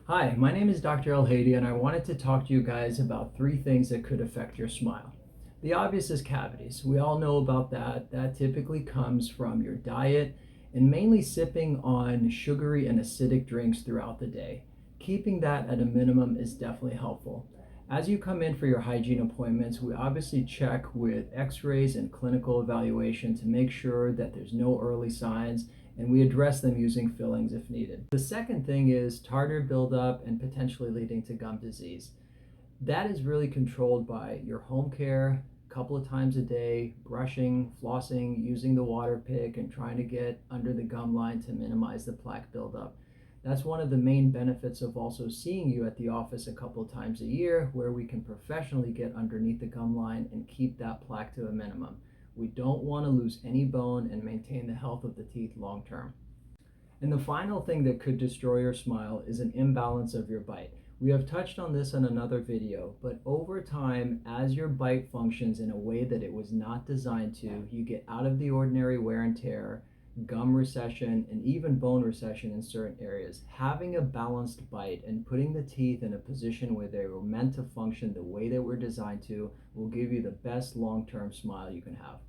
Hi, my name is Dr. Elhady, and I wanted to talk to you guys about three things that could affect your smile. The obvious is cavities. We all know about that. That typically comes from your diet and mainly sipping on sugary and acidic drinks throughout the day. Keeping that at a minimum is definitely helpful. As you come in for your hygiene appointments, we obviously check with x-rays and clinical evaluation to make sure that there's no early signs, and we address them using fillings if needed. The second thing is tartar buildup and potentially leading to gum disease. That is really controlled by your home care, a couple of times a day, brushing, flossing, using the water pick, and trying to get under the gum line to minimize the plaque buildup. That's one of the main benefits of also seeing you at the office a couple of times a year, where we can professionally get underneath the gum line and keep that plaque to a minimum. We don't want to lose any bone and maintain the health of the teeth long term. And the final thing that could destroy your smile is an imbalance of your bite. We have touched on this in another video, but over time, as your bite functions in a way that it was not designed to, you get out of the ordinary wear and tear, gum recession, and even bone recession in certain areas. Having a balanced bite and putting the teeth in a position where they were meant to function the way they were designed to will give you the best long-term smile you can have.